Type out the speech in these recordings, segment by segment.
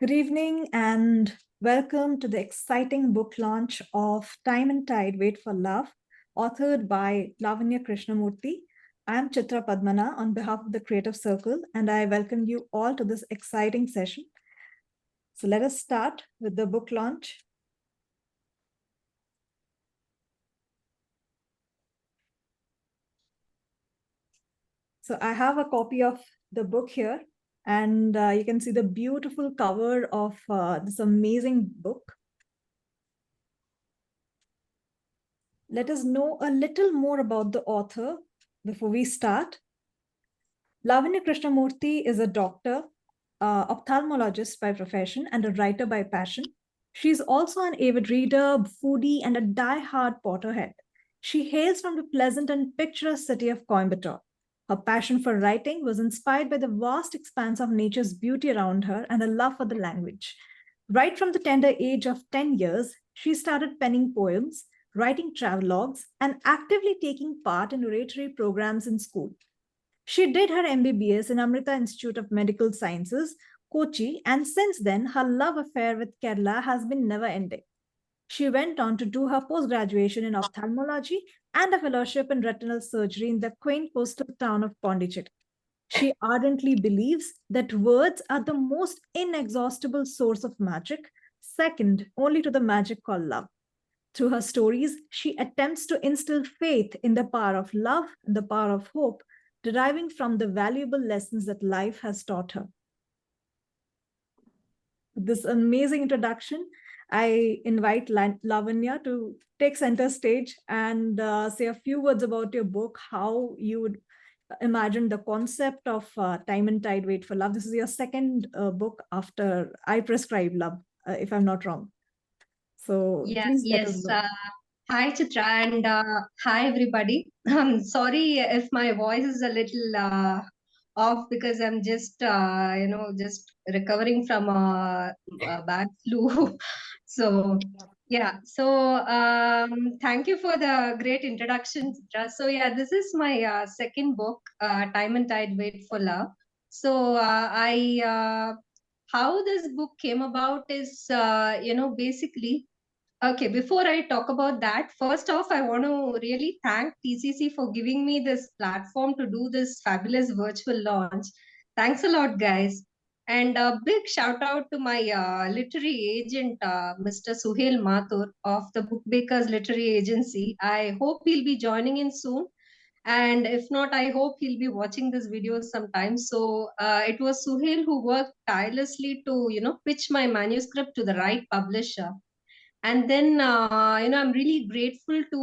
Good evening and welcome to the exciting book launch of Time and Tide, Wait for Love, authored by Lavnya Krishnamurthy. I am Chitra Padmana on behalf of the Creative Circle, and I welcome you all to this exciting session. So let us start with the book launch. So I have a copy of the book here, and you can see the beautiful cover of this amazing book. Let us know a little more about the author before we start. Lavnya Krishnamurthy is a doctor, ophthalmologist by profession, and a writer by passion. She's also an avid reader, foodie, and a die-hard Potterhead. She hails from the pleasant and picturesque city of Coimbatore. Her passion for writing was inspired by the vast expanse of nature's beauty around her and a love for the language. Right from the tender age of 10 years, she started penning poems, writing travelogues, and actively taking part in oratory programs in school. She did her MBBS in Amrita Institute of Medical Sciences, Kochi, and since then, her love affair with Kerala has been never ending. She went on to do her post-graduation in ophthalmology and a fellowship in retinal surgery in the quaint coastal town of Pondicherry. She ardently believes that words are the most inexhaustible source of magic, second only to the magic called love. Through her stories, she attempts to instill faith in the power of love and the power of hope, deriving from the valuable lessons that life has taught her. With this amazing introduction, I invite Lavanya to take center stage and say a few words about your book, how you would imagine the concept of Time and Tide, Wait for Love. This is your second book after I Prescribe Love, if I'm not wrong. So please let us know. Hi, Chitra, and hi, everybody. I'm sorry if my voice is a little off because I'm just, just recovering from a bad flu. So, yeah. So, thank you for the great introduction, Chitra. So, yeah, this is my second book, Time and Tide, Wait for Love. So, how this book came about is, basically. Okay, before I talk about that, first off, I want to really thank TCC for giving me this platform to do this fabulous virtual launch. Thanks a lot, guys. And a big shout out to my literary agent, Mr. Suhail Mathur of the Bookbakers Literary Agency. I hope he'll be joining in soon. And if not, I hope he'll be watching this video sometime. So it was Suhail who worked tirelessly to, pitch my manuscript to the right publisher. And then, I'm really grateful to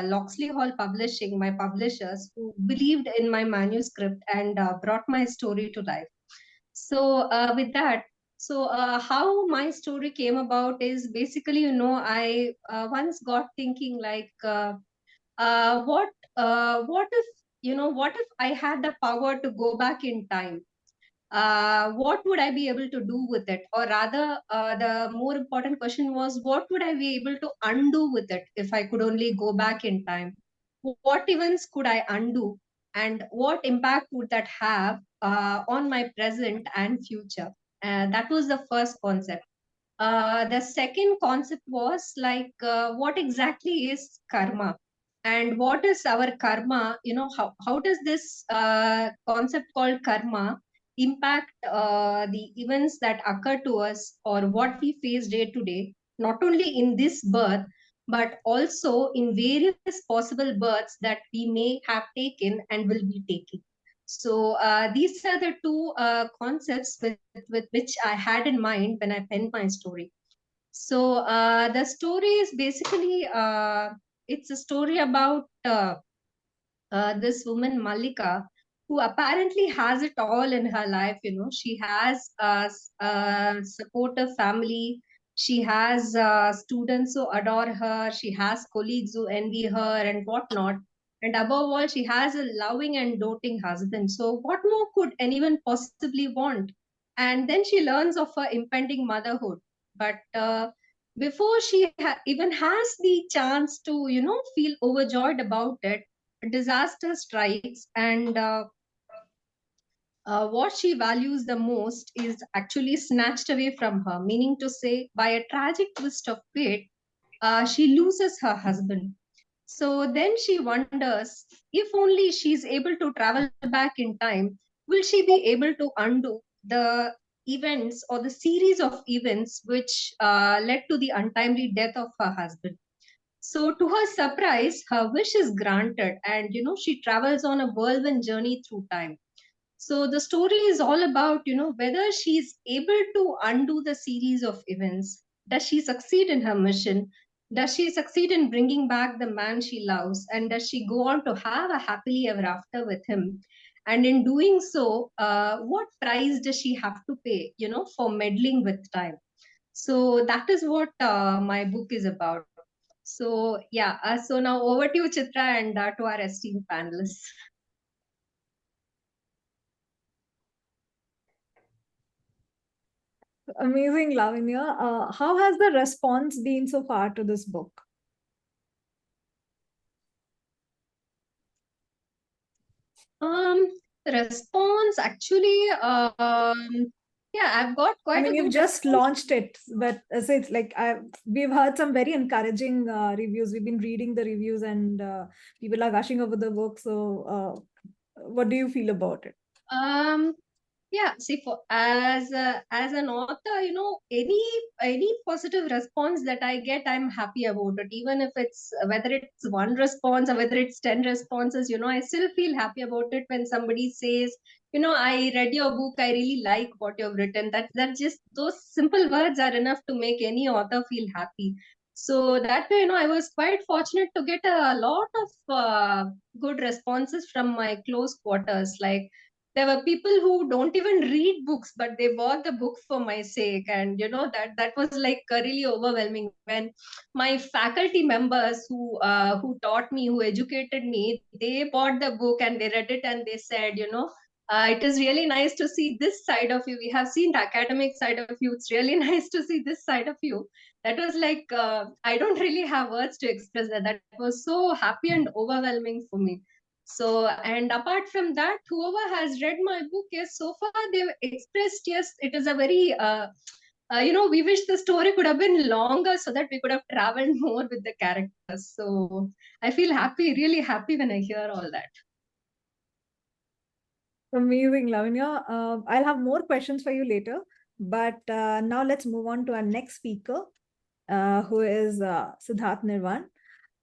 Loxley Hall Publishing, my publishers, who believed in my manuscript and brought my story to life. So, with that, how my story came about is basically, I once got thinking like, what if, what if I had the power to go back in time? What would I be able to do with it? Or rather, the more important question was, what would I be able to undo with it if I could only go back in time? What events could I undo? And what impact would that have on my present and future? That was the first concept. The second concept was like, what exactly is karma? And what is our karma? How does this concept called karma impact the events that occur to us or what we face day to day, not only in this birth, but also in various possible births that we may have taken and will be taking. So these are the two concepts with which I had in mind when I penned my story. So the story is basically, it's a story about this woman Mallika, who apparently has it all in her life. She has a supportive family. She has students who adore her. She has colleagues who envy her and whatnot. And above all, she has a loving and doting husband. So what more could anyone possibly want? And then she learns of her impending motherhood. But before she even has the chance to, feel overjoyed about it, disaster strikes, and what she values the most is actually snatched away from her, meaning to say, by a tragic twist of fate, she loses her husband. So then she wonders, if only she's able to travel back in time, will she be able to undo the events or the series of events which led to the untimely death of her husband? So, to her surprise, her wish is granted, and she travels on a whirlwind journey through time. So the story is all about, whether she's able to undo the series of events. Does she succeed in her mission? Does she succeed in bringing back the man she loves? And does she go on to have a happily ever after with him? And in doing so, what price does she have to pay, for meddling with time? So that is what my book is about. So yeah, so now over to you, Chitra, and to our esteemed panelists. Amazing, Lavanya. How has the response been so far to this book? Response actually, yeah, I've got I quite mean, a you've good just response. launched it, but so it's like we've heard some very encouraging reviews. We've been reading the reviews, and people are gushing over the book. So, what do you feel about it? Um, yeah, see, for as an author, any positive response that I get, I'm happy about it. Even if it's whether it's one response or whether it's 10 responses, I still feel happy about it when somebody says, I read your book, I really like what you've written. That just those simple words are enough to make any author feel happy. So that way, I was quite fortunate to get a lot of good responses from my close quarters. Like, there were people who don't even read books, but they bought the book for my sake. And that was like really overwhelming when my faculty members who taught me, who educated me, they bought the book and they read it and they said, it is really nice to see this side of you. We have seen the academic side of you. It's really nice to see this side of you. That was like, I don't really have words to express that. That was so happy and overwhelming for me. So, and apart from that, whoever has read my book, yes, so far they've expressed, yes, it is a very, we wish the story could have been longer so that we could have traveled more with the characters. So, I feel happy, really happy when I hear all that. Amazing, Lavanya. I'll have more questions for you later, but now let's move on to our next speaker, who is Siddharth Nirwan.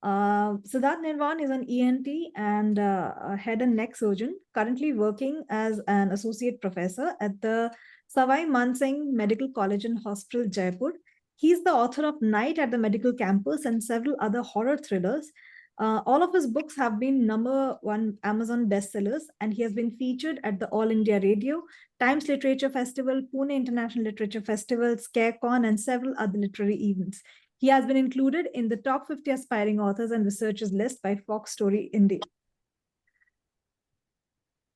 Siddharth Nirwan is an ENT and a head and neck surgeon, currently working as an associate professor at the Savai Mansingh Medical College and Hospital, Jaipur. He's the author of Night at the Medical Campus and several other horror thrillers. All of his books have been #1 Amazon bestsellers, and he has been featured at the All India Radio, Times Literature Festival, Pune International Literature Festival, ScareCon, and several other literary events. He has been included in the top 50 aspiring authors and researchers list by Fox Story India.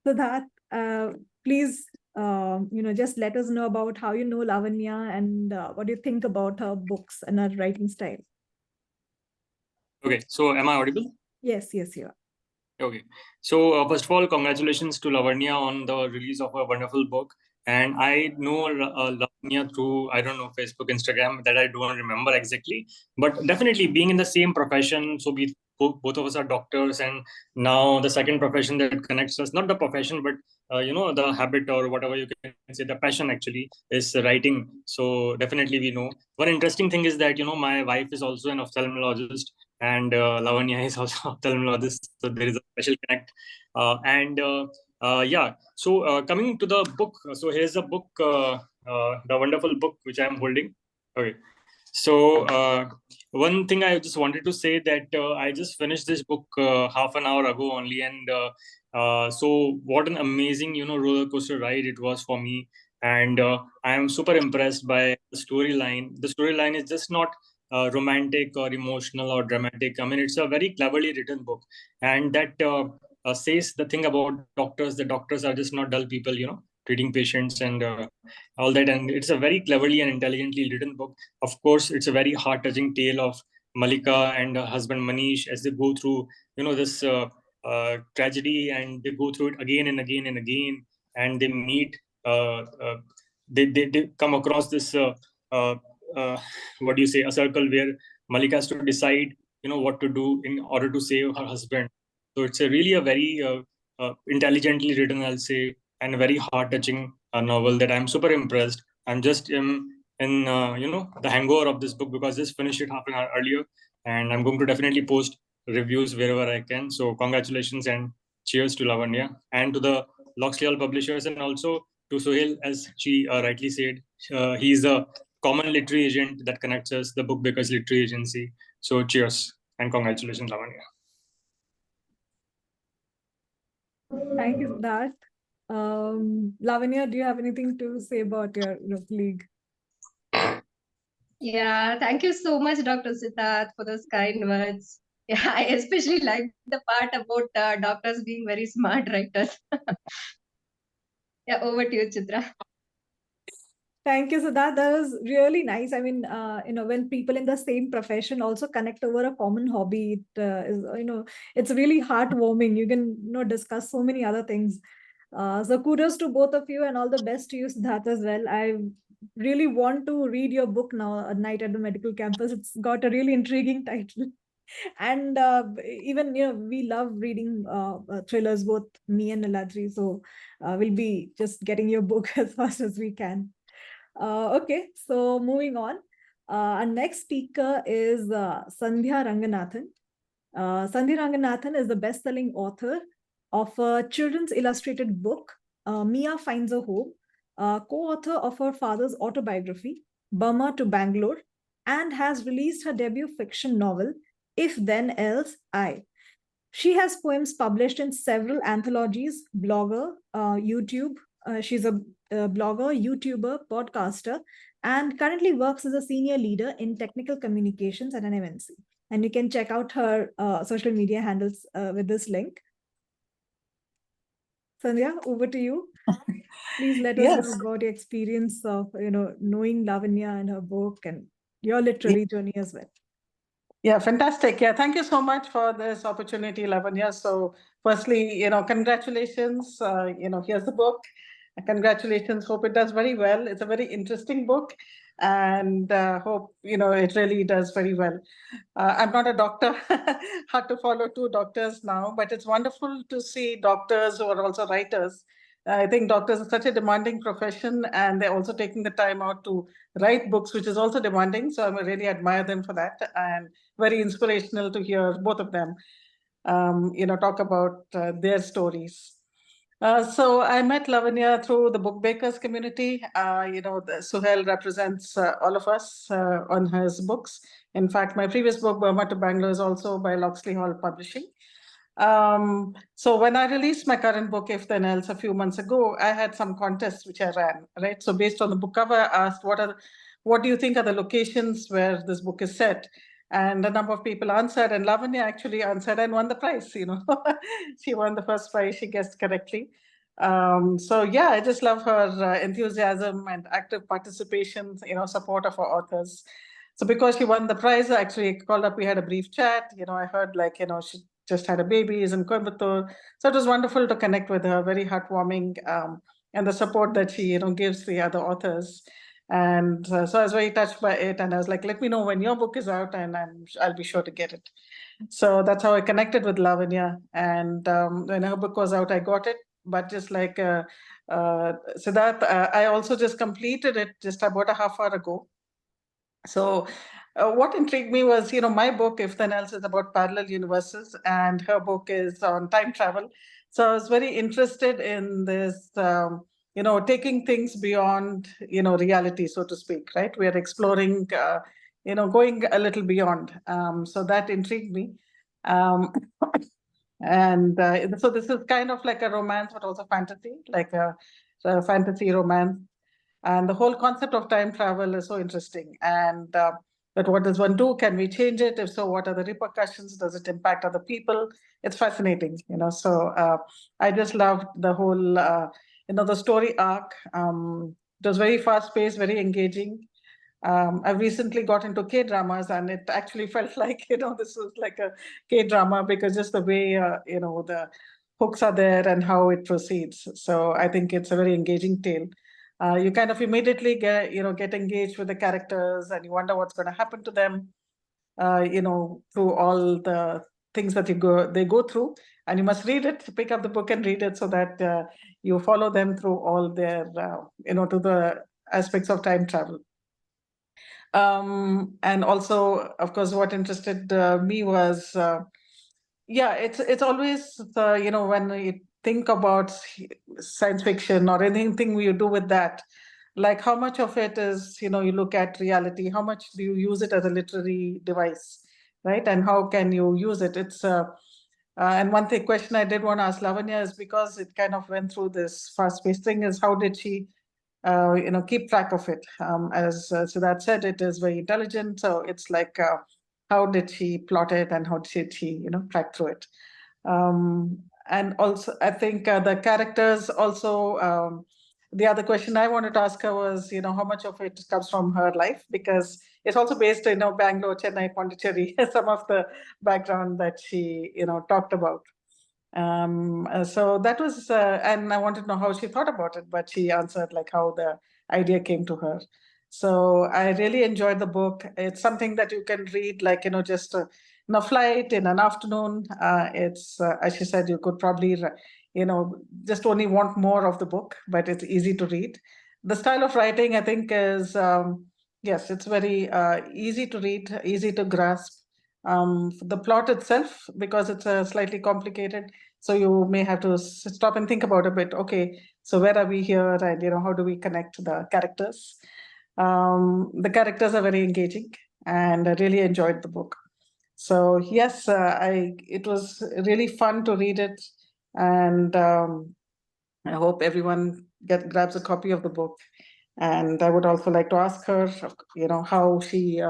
So that, please, just let us know about how you know Lavanya and what do you think about her books and her writing style. Okay, so am I audible? Yes, you are. Okay, so first of all, congratulations to Lavanya on the release of a wonderful book. And I know Lavanya through, I don't know, Facebook, Instagram, that I don't remember exactly. But definitely being in the same profession, so both of us are doctors. And now the second profession that connects us, not the profession, but, the habit or whatever you can say, the passion actually is writing. So definitely we know. One interesting thing is that, my wife is also an ophthalmologist. And Lavanya is also a ophthalmologist, so there is a special connect. So coming to the book, so here's the book, the wonderful book which I am holding. Okay, so one thing I just wanted to say that I just finished this book half an hour ago only, and so what an amazing roller coaster ride it was for me. And I am super impressed by the storyline. The storyline is just not romantic or emotional or dramatic. I mean, it's a very cleverly written book, and that says the thing about doctors. The doctors are just not dull people, treating patients and all that. And it's a very cleverly and intelligently written book. Of course, it's a very heart-touching tale of Mallika and her husband Manish as they go through, this tragedy, and they go through it again and again and again. and they meet. They come across this what do you say, a circle where Mallika has to decide, what to do in order to save her husband. So it's really a very intelligently written, I'll say, and a very heart-touching novel that I'm super impressed. I'm just in the hangover of this book because I just finished it half an hour earlier, and I'm going to definitely post reviews wherever I can. So congratulations and cheers to Lavanya and to the Loxley Hall publishers, and also to Sohail, as she rightly said. He's a common literary agent that connects us, the Book Bakers Literary Agency. So cheers and congratulations, Lavanya. Thank you, Siddharth. Lavanya, do you have anything to say about your colleague? Yeah, thank you so much, Dr. Siddharth, for those kind words. Yeah, I especially like the part about doctors being very smart writers. Yeah, over to you, Chitra. Thank you, Siddharth. That was really nice. I mean, when people in the same profession also connect over a common hobby, it is, it's really heartwarming. You can, discuss so many other things. So kudos to both of you and all the best to you, Siddharth, as well. I really want to read your book now, A Night at the Medical Campus. It's got a really intriguing title. And even, we love reading thrillers, both me and Niladri. So we'll be just getting your book as fast as we can. Okay, so moving on. Our next speaker is Sandhya Ranganathan. Sandhya Ranganathan is the best-selling author of a children's illustrated book, Mia Finds a Home, co-author of her father's autobiography, Burma to Bangalore, and has released her debut fiction novel, If Then Else I. She has poems published in several anthologies, blogger, YouTube. She's a blogger, YouTuber, podcaster, and currently works as a senior leader in technical communications at an MNC. And you can check out her social media handles with this link. Sandhya, over to you. Please let us know about your experience of knowing Lavanya and her book and your literary journey as well. Yeah, fantastic. Yeah, thank you so much for this opportunity, Lavanya. So firstly, congratulations. Here's the book. Congratulations. Hope it does very well. It's a very interesting book, and hope, it really does very well. I'm not a doctor. Hard to follow two doctors now, but it's wonderful to see doctors who are also writers. I think doctors are such a demanding profession, and they're also taking the time out to write books, which is also demanding. So I really admire them for that, and very inspirational to hear both of them, talk about their stories. So I met Lavanya through the Book Bakers community. Suhail represents all of us on his books. In fact, my previous book, Burma to Bangalore, is also by Loxley Hall Publishing. So when I released my current book, If Then Else, a few months ago, I had some contests which I ran, right? So based on the book cover, I asked, what do you think are the locations where this book is set? And a number of people answered, and Lavanya actually answered and won the prize. She won the first prize, she guessed correctly. So yeah, I just love her enthusiasm and active participation, support of our authors. So because she won the prize, I actually called up, we had a brief chat. I heard she just had a baby, is in Coimbatore. So it was wonderful to connect with her, very heartwarming, and the support that she, gives the other authors. And so I was very touched by it, and I was like, let me know when your book is out, and I'll be sure to get it. So that's how I connected with Lavanya. And when her book was out, I got it. But just like Siddharth, I also just completed it just about a half hour ago. So what intrigued me was, my book, If Then Else, is about parallel universes, and her book is on time travel. So I was very interested in this, taking things beyond, reality, so to speak, right? We are exploring, going a little beyond. So that intrigued me. And so this is kind of like a romance, but also fantasy, like a fantasy romance. And the whole concept of time travel is so interesting. And but what does one do? Can we change it? If so, what are the repercussions? Does it impact other people? It's fascinating, So I just loved the whole, the story arc. It was very fast-paced, very engaging. I've recently got into K-dramas, and it actually felt like, this was like a K-drama, because just the way, the hooks are there and how it proceeds. So I think it's a very engaging tale. You kind of immediately get engaged with the characters, and you wonder what's going to happen to them, through all the things that they go through. And you must read it, pick up the book and read it, so that you follow them through all their, to the aspects of time travel. And also, of course, what interested me was, it's always, when you think about science fiction or anything you do with that, like how much of it is, you look at reality, how much do you use it as a literary device, right? And how can you use it? It's and one question I did want to ask Lavanya is, because it kind of went through this fast-paced thing, is how did she keep track of it? As Siddharth said, it is very intelligent. So it's like, how did she plot it, and how did she, track through it? And also, I think the characters also, the other question I wanted to ask her was, how much of it comes from her life? Because it's also based in, Bangalore, Chennai, Pondicherry, some of the background that she, talked about. So that was, and I wanted to know how she thought about it, but she answered like how the idea came to her. So I really enjoyed the book. It's something that you can read, like, just in a flight, in an afternoon. It's, as she said, you could probably, just only want more of the book, but it's easy to read. The style of writing, I think, is, yes, it's very easy to read, easy to grasp. The plot itself, because it's slightly complicated, so you may have to stop and think about a bit. Okay, so where are we here, and how do we connect the characters? The characters are very engaging, and I really enjoyed the book. So yes, it was really fun to read it, and I hope everyone grabs a copy of the book. And I would also like to ask her, how she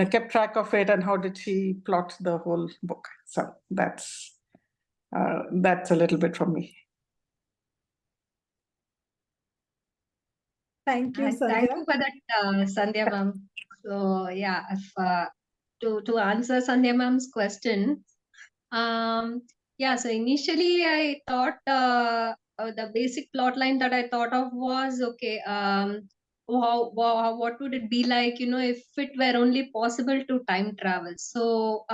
kept track of it, and how did she plot the whole book. So that's a little bit from me. Thank you, And Sandhya. thank you for that, Sandhya ma'am. So yeah, to answer Sandhya ma'am's question, yeah. So initially, I thought the basic plot line that I thought of was, okay. What would it be like, if it were only possible to time travel? So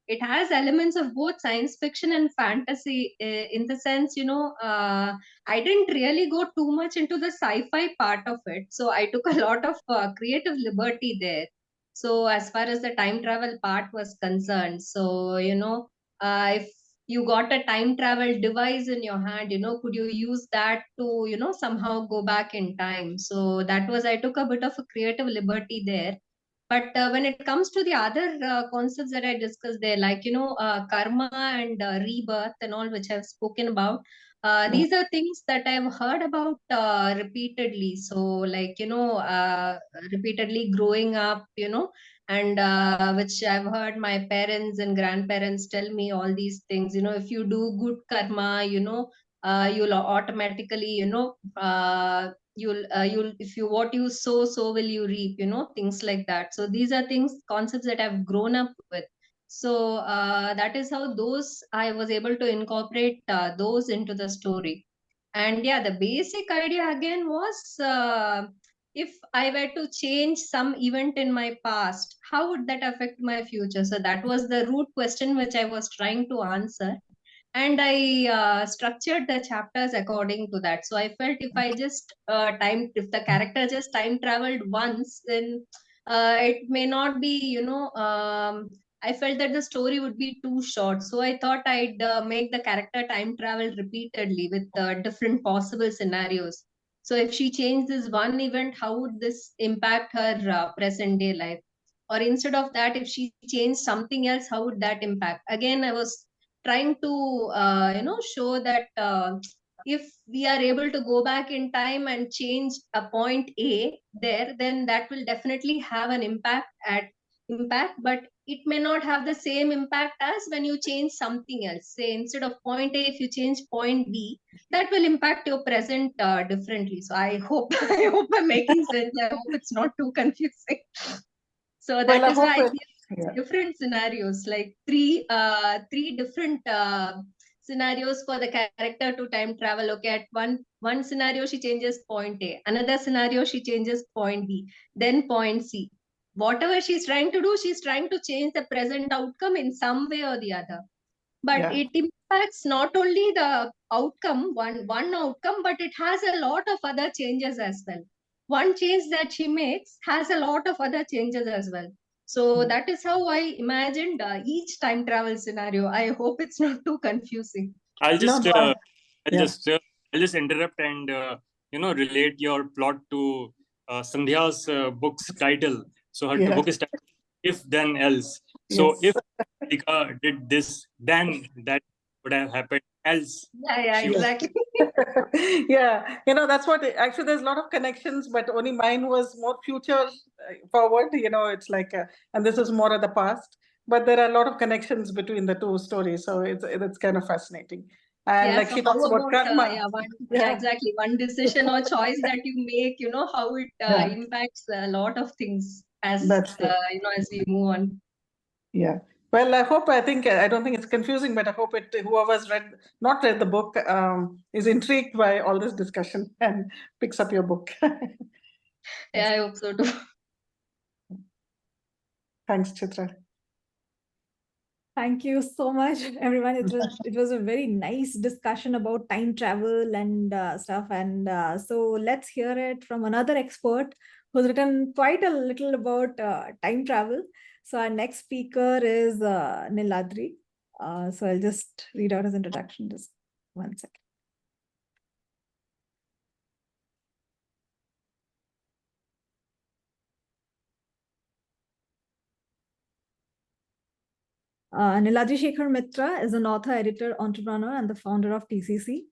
it has elements of both science fiction and fantasy, in the sense, I didn't really go too much into the sci-fi part of it. So I took a lot of creative liberty there. So as far as the time travel part was concerned, so, if you got a time travel device in your hand, could you use that to, somehow go back in time? So that was, I took a bit of a creative liberty there. But when it comes to the other concepts that I discussed there, like, karma and rebirth and all, which I've spoken about, these are things that I've heard about repeatedly. So, like, repeatedly growing up, and which I've heard my parents and grandparents tell me all these things. If you do good karma, you'll automatically, you'll if you what you sow, so will you reap, things like that. So these are concepts that I've grown up with. So that is how I was able to incorporate those into the story. And yeah, the basic idea again was, if I were to change some event in my past, how would that affect my future? So that was the root question which I was trying to answer. And I structured the chapters according to that. So I felt if if the character just time traveled once, then it may not be, I felt that the story would be too short. So I thought I'd make the character time travel repeatedly with different possible scenarios. So if she changed this one event, how would this impact her present day life? Or instead of that, if she changed something else, how would that impact? Again, I was trying to show that if we are able to go back in time and change a point A there, then that will definitely have an impact, but it may not have the same impact as when you change something else. Say, instead of point A, if you change point B, that will impact your present differently. So I hope I hope I'm making sense. I hope it's not too confusing. So that is why I gave different scenarios, like three different scenarios for the character to time travel. Okay, at one scenario she changes point A, another scenario she changes point B, then point C. Whatever she's trying to do, she's trying to change the present outcome in some way or the other. But it impacts not only the outcome, one outcome, but it has a lot of other changes as well. One change that she makes has a lot of other changes as well. So that is how I imagined each time travel scenario. I hope it's not too confusing. I'll just No, I'll just interrupt and relate your plot to Sandhya's book's title. So her book is titled If Then Else. So if Mallika did this, then that would have happened else. Yeah, exactly. Yeah, that's what actually there's a lot of connections, but only mine was more future forward. It's like and this is more of the past, but there are a lot of connections between the two stories, so it's kind of fascinating. And like so she talks about karma. Exactly. One decision or choice that you make, how it impacts a lot of things as as we move on. Yeah. Well, I don't think it's confusing, but I hope whoever's not read the book is intrigued by all this discussion and picks up your book. Yeah, I hope so too. Thanks, Chitra. Thank you so much, everyone. It was a very nice discussion about time travel and stuff. And so let's hear it from another expert who's written quite a little about time travel. So our next speaker is Niladri. So I'll just read out his introduction. Just one second. Niladri Shekhar Mitra is an author, editor, entrepreneur, and the founder of TCC.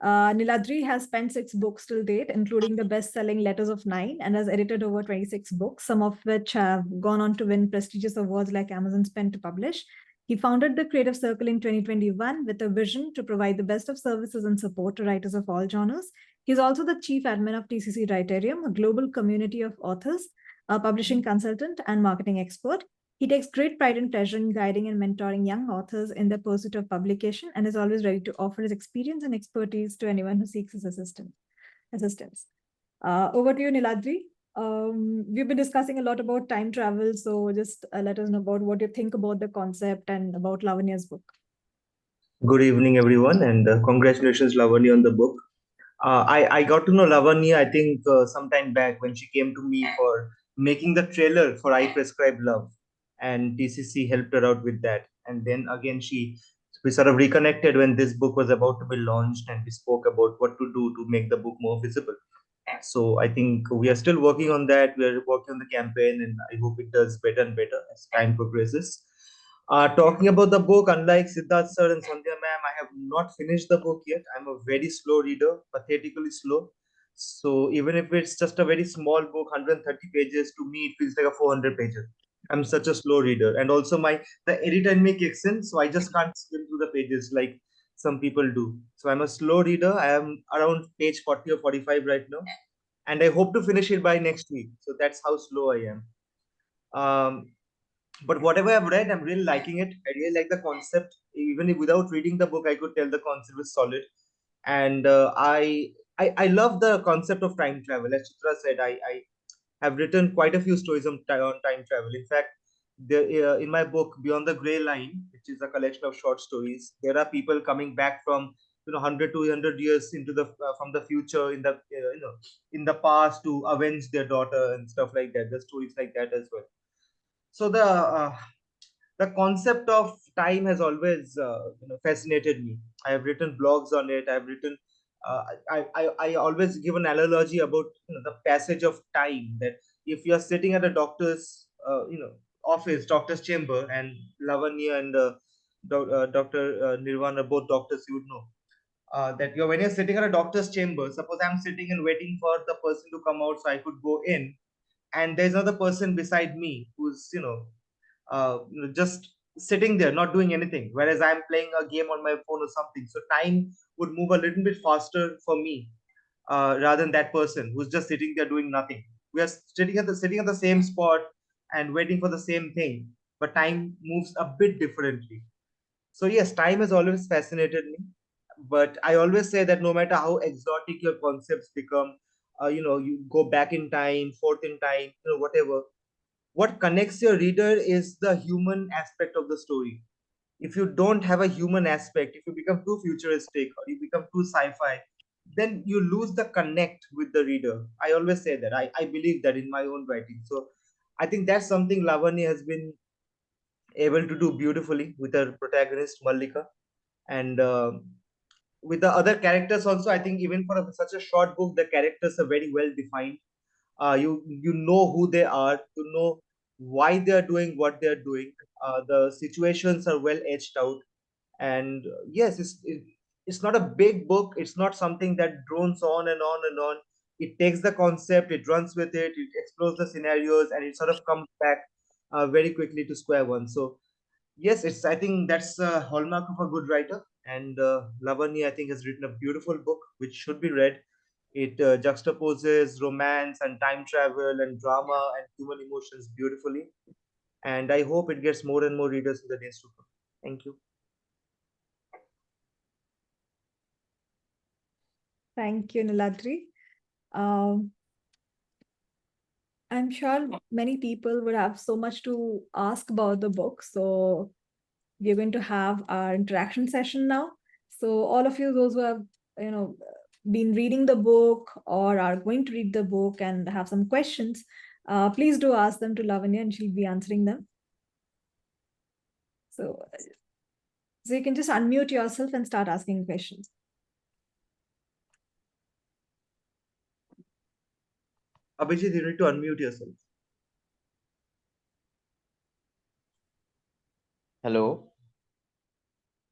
Niladri has penned 6 books till date, including the best-selling Letters of Nine, and has edited over 26 books, some of which have gone on to win prestigious awards like Amazon's Pen to Publish. He founded the Creative Circle in 2021 with a vision to provide the best of services and support to writers of all genres. He's also the chief admin of TCC Writarium, a global community of authors, a publishing consultant, and marketing expert. He takes great pride and pleasure in guiding and mentoring young authors in their pursuit of publication and is always ready to offer his experience and expertise to anyone who seeks his assistance. Over to you, Niladri. We've been discussing a lot about time travel, so just let us know about what you think about the concept and about Lavanya's book. Good evening, everyone, and congratulations, Lavanya, on the book. I got to know Lavanya, I think, sometime back when she came to me for making the trailer for I Prescribe Love, and TCC helped her out with that. And then again, we sort of reconnected when this book was about to be launched, and we spoke about what to do to make the book more visible. So I think we are still working on that. We are working on the campaign, and I hope it does better and better as time progresses. Talking about the book, unlike Siddharth sir and Sandhya ma'am, I have not finished the book yet. I'm a very slow reader, pathetically slow. So even if it's just a very small book, 130 pages, to me it feels like a 400 pages. I'm such a slow reader, and also the editor in me kicks in, so I just can't skim through the pages like some people do. So I'm a slow reader. I am around page 40 or 45 right now, and I hope to finish it by next week. So that's how slow I am. But whatever I've read, I'm really liking it. I really like the concept. Even if without reading the book, I could tell the concept is solid. And I love the concept of time travel. As Chitra said, I have written quite a few stories on time travel. In fact, in my book Beyond the Grey Line, which is a collection of short stories, there are people coming back from 100 to 200 years into the from the future in the in the past to avenge their daughter and stuff like that. There's stories like that as well. So the concept of time has always fascinated me. I have written blogs on it. I've written I always give an analogy about the passage of time, that if you're sitting at a doctor's office, doctor's chamber, and Lavanya and Dr. Nirwan are both doctors, you would know that when you're sitting at a doctor's chamber, suppose I'm sitting and waiting for the person to come out so I could go in, and there's another person beside me who's just sitting there not doing anything, whereas I'm playing a game on my phone or something. So time would move a little bit faster for me rather than that person who's just sitting there doing nothing. We are sitting at the same spot and waiting for the same thing, but time moves a bit differently. So yes, time has always fascinated me, but I always say that no matter how exotic your concepts become, you go back in time, forth in time, whatever. What connects your reader is the human aspect of the story. If you don't have a human aspect, if you become too futuristic or you become too sci-fi, then you lose the connect with the reader. I always say that. I believe that in my own writing. So I think that's something Lavanya has been able to do beautifully with her protagonist Mallika. And with the other characters also, I think even for such a short book, the characters are very well defined. You know who they are, you know why they are doing what they are doing. The situations are well edged out, and yes, it's not a big book. It's not something that drones on and on and on. It takes the concept, it runs with it explores the scenarios, and it sort of comes back very quickly to square one. So yes, I think that's a hallmark of a good writer. And Lavanya, I think, has written a beautiful book which should be read. It juxtaposes romance and time travel and drama and human emotions beautifully. And I hope it gets more and more readers in the days to come. Thank you. Thank you, Niladri. Um, I'm sure many people would have so much to ask about the book. So we're going to have our interaction session now. So all of you, those who have, been reading the book or are going to read the book and have some questions, please do ask them to Lavanya and she'll be answering them. So you can just unmute yourself and start asking questions. Abhijit, you need to unmute yourself. Hello.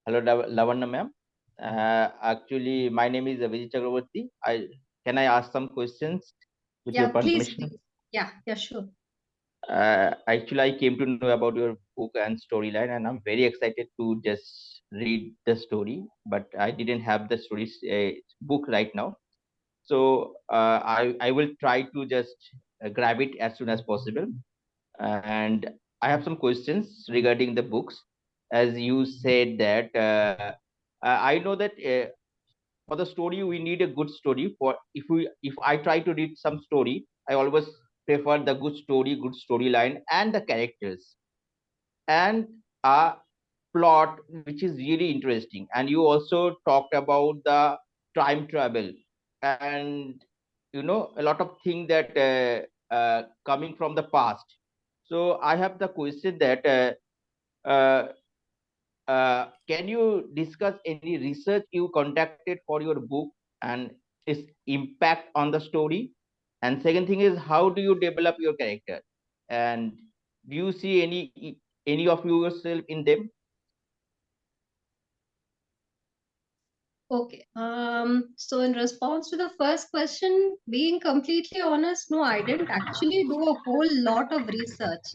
Hello, Lavanya ma'am. Actually, my name is Vijay Chakraborty. Can I ask some questions with your Please, permission? please. Yeah, sure. Actually, I came to know about your book and storyline, and I'm very excited to just read the story. But I didn't have the story book right now, so I will try to just grab it as soon as possible. And I have some questions regarding the books. As you said that I know that for the story we need a good story. For if I try to read some story, I always prefer the good story, good storyline, and the characters and a plot which is really interesting. And you also talked about the time travel and a lot of things that coming from the past. So I have the question that uh, can you discuss any research you conducted for your book and its impact on the story? And second thing is, how do you develop your character? And do you see any of yourself in them? Okay. So in response to the first question, being completely honest, no, I didn't actually do a whole lot of research.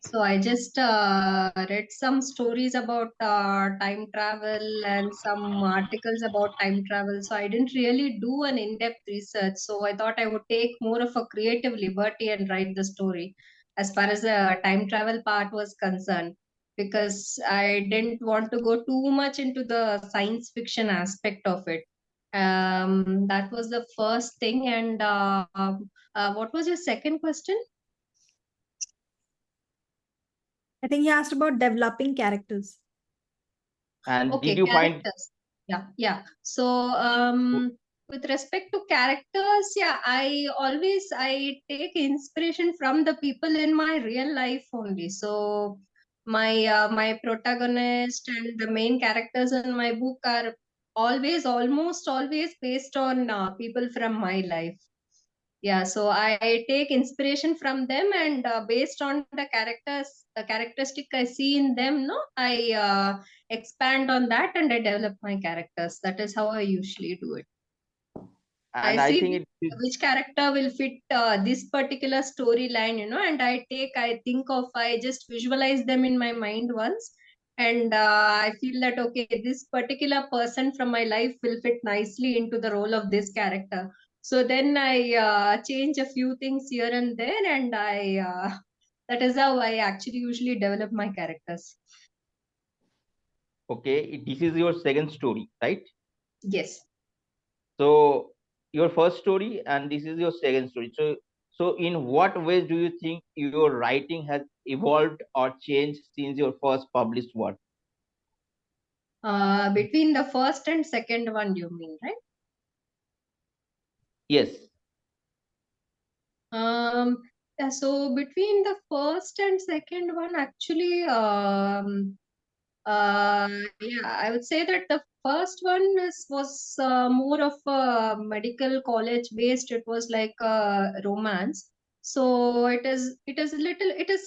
So I just read some stories about time travel and some articles about time travel. So I didn't really do an in-depth research. So I thought I would take more of a creative liberty and write the story as far as the time travel part was concerned, because I didn't want to go too much into the science fiction aspect of it. That was the first thing. And what was your second question? I think he asked about developing characters. And did Okay, you find characters. Yeah. So, with respect to characters, yeah, I take inspiration from the people in my real life only. So, my protagonist and the main characters in my book are almost always based on people from my life. Yeah, so I take inspiration from them, and based on the characteristic I see in them, no, I expand on that and I develop my characters. That is how I usually do it. I and I see think it is which character will fit this particular storyline, and I think of, I just visualize them in my mind once, and I feel that, okay, this particular person from my life will fit nicely into the role of this character. So then I change a few things here and there, and that is how I actually usually develop my characters. Okay, this is your second story, right? Yes. So your first story and this is your second story. So in what ways do you think your writing has evolved or changed since your first published work? Between the first and second one, you mean, right? Yes. Yeah, so between the first and second one, actually, yeah, I would say that the first one was more of a medical college based. It was like a romance. So it is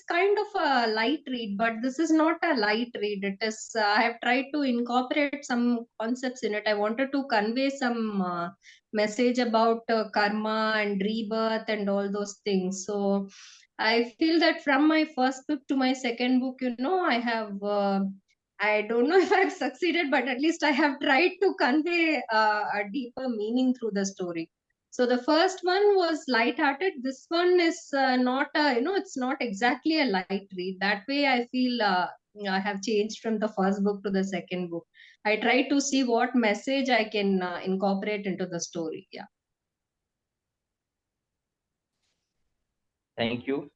kind of a light read, but this is not a light read. It is, I have tried to incorporate some concepts in it. I wanted to convey some message about karma and rebirth and all those things. So I feel that from my first book to my second book, I have, I don't know if I've succeeded, but at least I have tried to convey a deeper meaning through the story. So the first one was light-hearted. This one is not a, it's not exactly a light read. That way, I feel I have changed from the first book to the second book. I try to see what message I can incorporate into the story. Yeah. Thank you.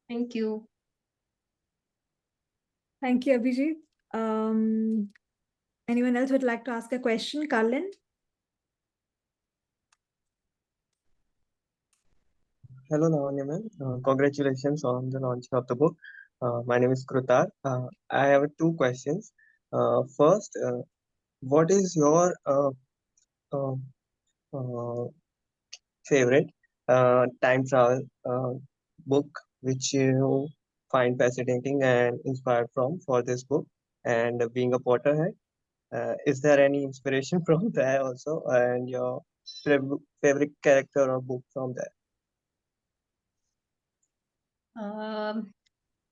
Thank you. Thank you, Abhijit. Anyone else would like to ask a question? Karlin? Hello, Lavanya ma'am. Congratulations on the launch of the book. My name is Krutar. I have two questions. First, what is your uh, uh, favorite time travel book which you find fascinating and inspired from for this book? And being a Potterhead, is there any inspiration from there also? And your favorite character or book from there?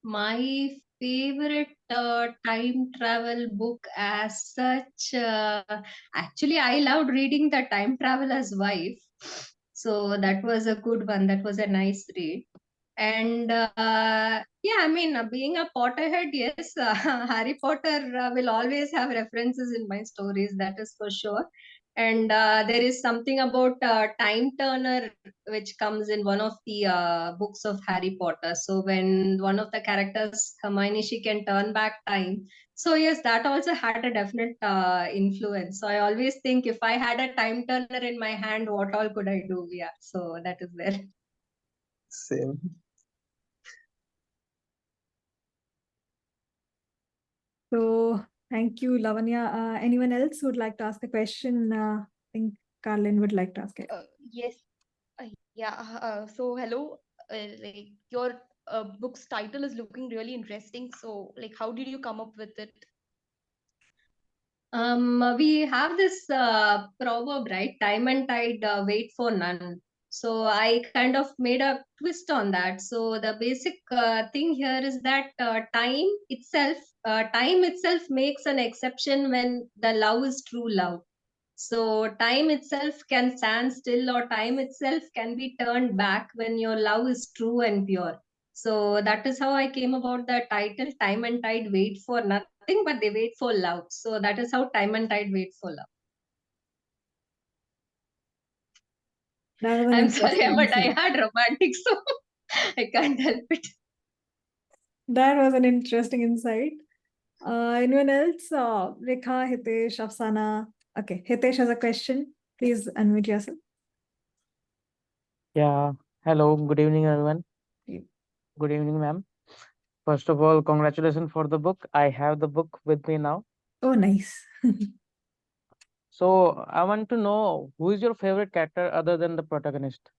My favorite time travel book as such, actually, I loved reading The Time Traveler's Wife. So that was a good one. That was a nice read. And yeah, I mean, being a Potterhead, yes, Harry Potter will always have references in my stories, that is for sure. And there is something about Time Turner which comes in one of the books of Harry Potter. So when one of the characters, Hermione, she can turn back time. So yes, that also had a definite influence. So I always think if I had a time turner in my hand, what all could I do? Yeah, so that is there. Same. So thank you, Lavanya. Anyone else would like to ask a question? I think Karlin would like to ask it. Yes. Yeah. So hello. Like your book's title is looking really interesting. So like, how did you come up with it? We have this proverb, right? Time and tide wait for none. So I kind of made a twist on that. So the basic thing here is that time itself makes an exception when the love is true love. So time itself can stand still, or time itself can be turned back when your love is true and pure. So that is how I came about the title. Time and tide wait for nothing, but they wait for love. So that is how time and tide wait for love. That was an I'm sorry, interesting but I insight. had romantic, so I can't help it. That was an interesting insight. Anyone else? Rekha, Hitesh, Afsana. Okay, Hitesh has a question. Please unmute yourself. Yeah, hello, good evening, everyone. Yeah. Good evening, ma'am. First of all, congratulations for the book. I have the book with me now. Oh, nice. So I want to know who is your favorite character other than the protagonist?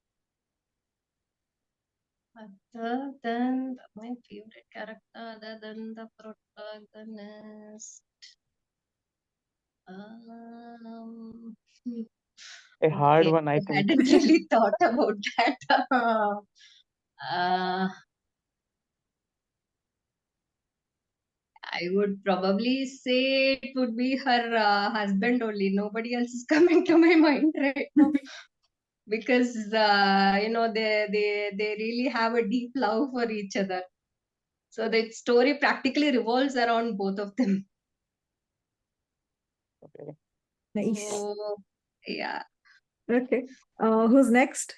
Other than my favorite character, other than the protagonist. A hard Okay, one, I I think. hadn't really thought about that. I would probably say it would be her husband only. Nobody else is coming to my mind right now because they really have a deep love for each other. So the story practically revolves around both of them. Nice. So, yeah. Okay. Who's next?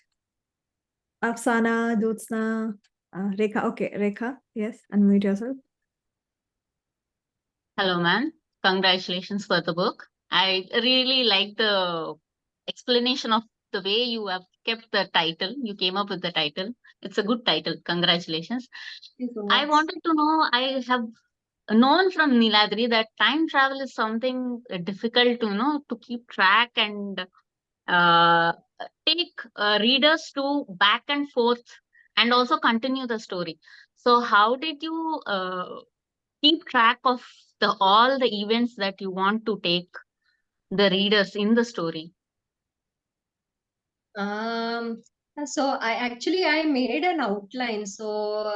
Afsana, Jyotsna, Rekha. Okay, Rekha. Yes, unmute yourself. Hello, man. Congratulations for the book. I really like the explanation of the way you have kept the title. You came up with the title. It's a good title. Congratulations. Thank you so I much. wanted to know, I have known from Niladri that time travel is something difficult to to keep track and uh, take readers to back and forth and also continue the story. So how did you keep track of all the events that you want to take the readers in the story? Um, so I made an outline. So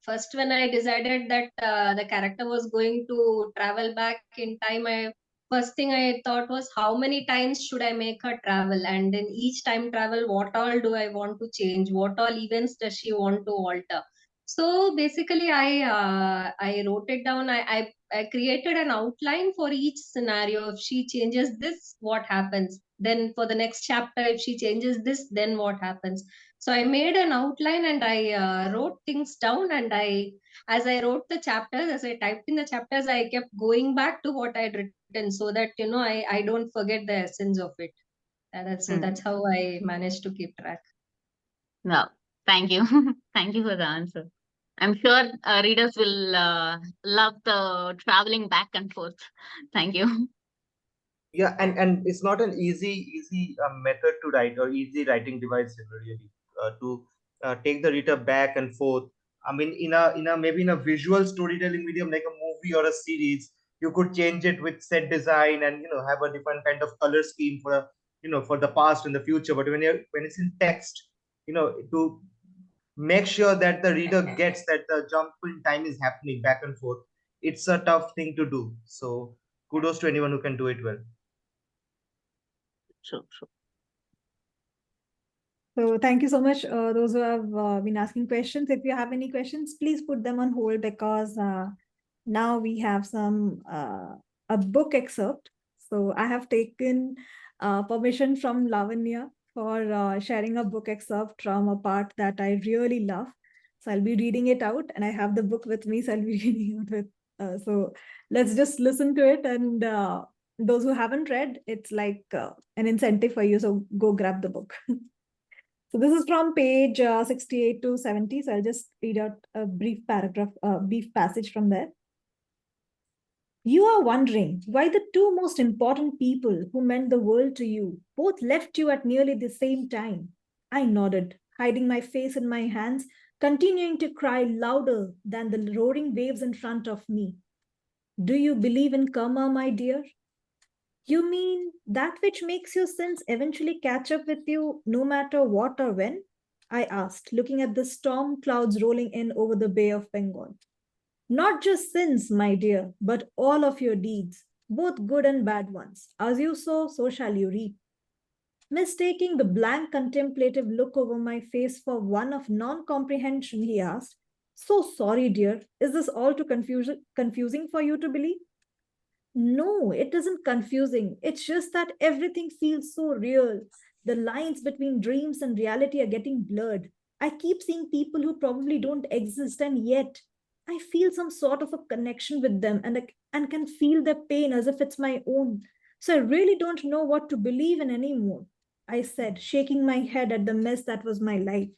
first when I decided that the character was going to travel back in time, first thing I thought was how many times should I make her travel, and in each time travel, what all do I want to change? What all events does she want to alter? So basically, I wrote it down. I created an outline for each scenario. If she changes this, what happens? Then for the next chapter, if she changes this, then what happens? So I made an outline and I wrote things down. And as I wrote the chapters, as I typed in the chapters, I kept going back to what I'd written so that I don't forget the essence of it. So that's how I managed to keep track. No, thank you. Thank you for the answer. I'm sure readers will love the traveling back and forth. Thank you. Yeah, and it's not an easy method to write, or easy writing device really, to take the reader back and forth. I mean, in a maybe in a visual storytelling medium like a movie or a series, you could change it with set design and have a different kind of color scheme for for the past and the future. But when it's in text, to make sure that the reader gets that the jump in time is happening back and forth, it's a tough thing to do. So kudos to anyone who can do it well. True. So thank you so much, those who have been asking questions. If you have any questions, please put them on hold, because now we have a book excerpt. So I have taken permission from Lavanya for sharing a book excerpt from a part that I really love. So I'll be reading it out, and I have the book with me, so I'll be reading it with. So let's just listen to it, and those who haven't read, it's like an incentive for you. So go grab the book. So this is from page 68 to 70. So I'll just read out a brief paragraph, brief passage from there. You are wondering why the two most important people who meant the world to you both left you at nearly the same time. I nodded, hiding my face in my hands, continuing to cry louder than the roaring waves in front of me. Do you believe in karma, my dear? You mean that which makes your sins eventually catch up with you no matter what or when? I asked, looking at the storm clouds rolling in over the Bay of Bengal. Not just sins, my dear, but all of your deeds, both good and bad ones. As you sow, so shall you reap. Mistaking the blank contemplative look over my face for one of non-comprehension, he asked, So sorry, dear, is this all too confusing for you to believe? No, it isn't confusing. It's just that everything feels so real. The lines between dreams and reality are getting blurred. I keep seeing people who probably don't exist, and yet I feel some sort of a connection with them, and can feel their pain as if it's my own. So I really don't know what to believe in anymore, I said, shaking my head at the mess that was my life.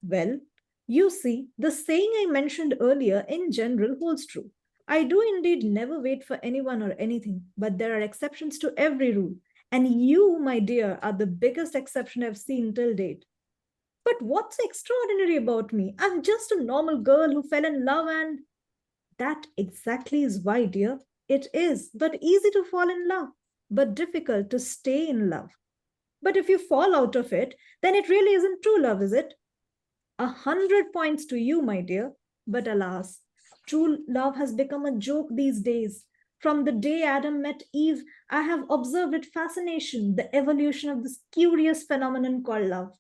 Well, you see, the saying I mentioned earlier in general holds true. I do indeed never wait for anyone or anything, but there are exceptions to every rule. And you, my dear, are the biggest exception I've seen till date. But what's extraordinary about me? I'm just a normal girl who fell in love, and that exactly is why, dear. It is, but easy to fall in love, but difficult to stay in love. But if you fall out of it, then it really isn't true love, is it? 100 points to you, my dear. But alas, true love has become a joke these days. From the day Adam met Eve, I have observed with fascination the evolution of this curious phenomenon called love.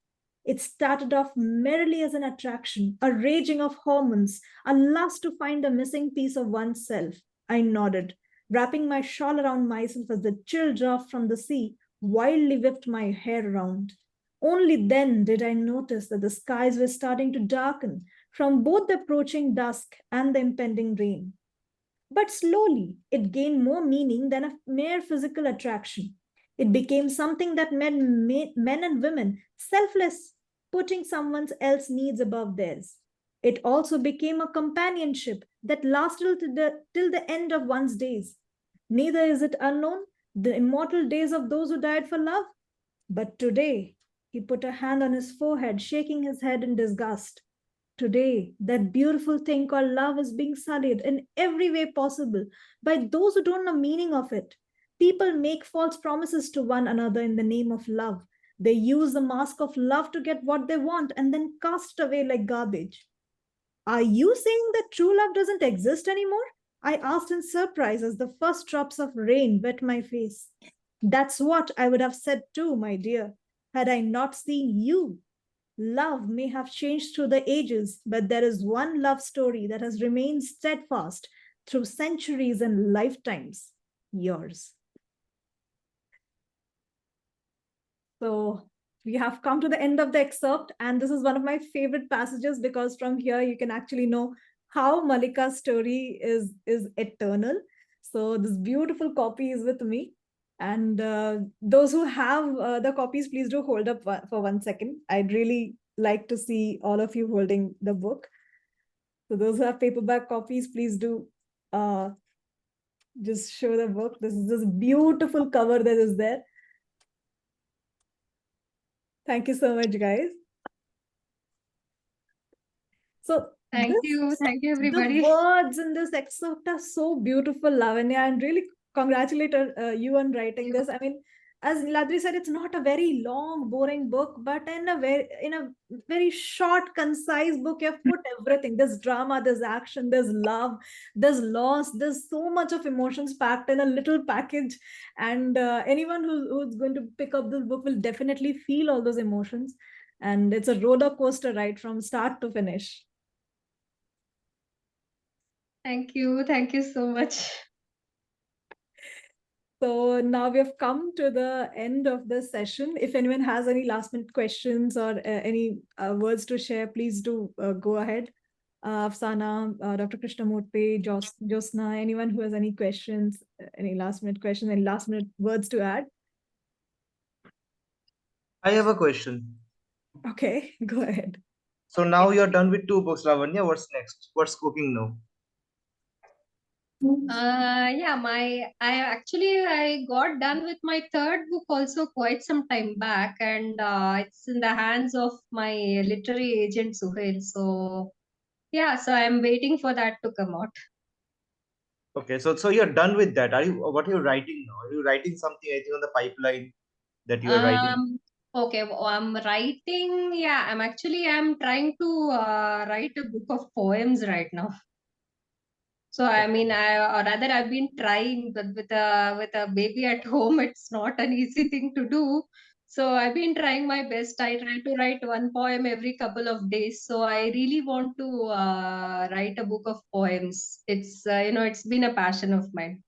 It started off merely as an attraction, a raging of hormones, a lust to find a missing piece of oneself. I nodded. wrapping my shawl around myself as the chill draft from the sea wildly whipped my hair around. Only then did I notice that the skies were starting to darken from both the approaching dusk and the impending rain. But slowly, it gained more meaning than a mere physical attraction. It became something that made men and women selfless, putting someone else's needs above theirs. It also became a companionship that lasted till the end of one's days. Neither is it unknown, the immortal days of those who died for love. But today, he put a hand on his forehead, shaking his head in disgust. Today, that beautiful thing called love is being sullied in every way possible by those who don't know meaning of it. People make false promises to one another in the name of love. They use the mask of love to get what they want and then cast it away like garbage. Are you saying that true love doesn't exist anymore? I asked in surprise as the first drops of rain wet my face. That's what I would have said too, my dear, had I not seen you. Love may have changed through the ages, but there is one love story that has remained steadfast through centuries and lifetimes. Yours. So we have come to the end of the excerpt, and this is one of my favorite passages because from here you can actually know how Mallika's story is eternal. So this beautiful copy is with me. And those who have the copies, please do hold up for 1 second. I'd really like to see all of you holding the book. So those who have paperback copies, please do just show the book. This is this beautiful cover that is there. Thank you so much, guys. So Thank you everybody. The words in this excerpt are so beautiful, Lavanya, and really congratulate you on writing this. I mean, as Niladri said, it's not a very long, boring book, but in a very short, concise book, you've put everything. There's drama, there's action, there's love, there's loss, there's so much of emotions packed in a little package. And anyone who's going to pick up this book will definitely feel all those emotions. And it's a roller coaster ride from start to finish. Thank you so much. So now we have come to the end of the session. If anyone has any last minute questions or any words to share, please do go ahead. Afsana, Dr. Krishnamurthy, Josna, anyone who has any questions, any last minute questions, any last minute words to add? I have a question. Okay, go ahead. So now you're done with 2 books, Lavanya. What's next? What's cooking now? Yeah, I got done with my 3rd book also quite some time back, and it's in the hands of my literary agent Suhail. So yeah, so I'm waiting for that to come out. Okay, so you're done with that. What are you writing now? Are you writing something, anything on the pipeline that you are writing? Okay, I'm writing. Yeah, I'm trying to write a book of poems right now. So I mean, or rather, I've been trying, but with a baby at home, it's not an easy thing to do. So I've been trying my best. I try to write 1 poem every couple of days. So I really want to write a book of poems. It's it's been a passion of mine.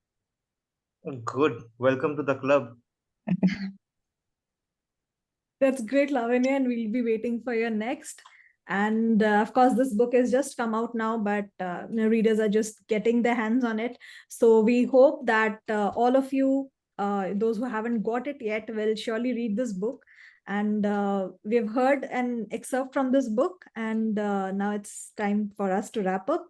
Good. Welcome to the club. That's great, Lavanya, and we'll be waiting for your next. And of course, this book has just come out now, but readers are just getting their hands on it. So we hope that all of you, those who haven't got it yet, will surely read this book. And we've heard an excerpt from this book, and now it's time for us to wrap up.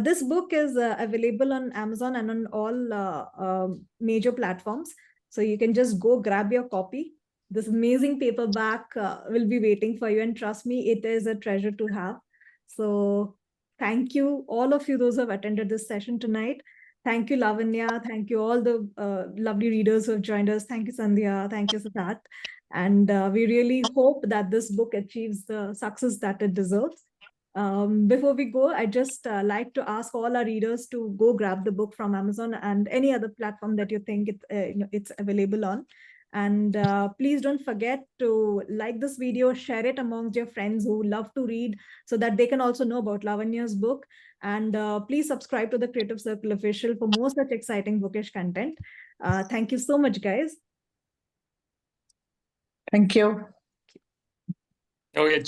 This book is available on Amazon and on all major platforms. So you can just go grab your copy. This amazing paperback will be waiting for you, and trust me, it is a treasure to have. So thank you, all of you, those who have attended this session tonight. Thank you, Lavanya. Thank you, all the lovely readers who have joined us. Thank you, Sandhya. Thank you, Siddharth. And we really hope that this book achieves the success that it deserves. Before we go, I just like to ask all our readers to go grab the book from Amazon and any other platform that you think it's available on. And please don't forget to like this video, share it amongst your friends who love to read so that they can also know about Lavanya's book. And please subscribe to the Creative Circle Official for more such exciting bookish content. Thank you so much, guys. Thank you. Oh, yeah.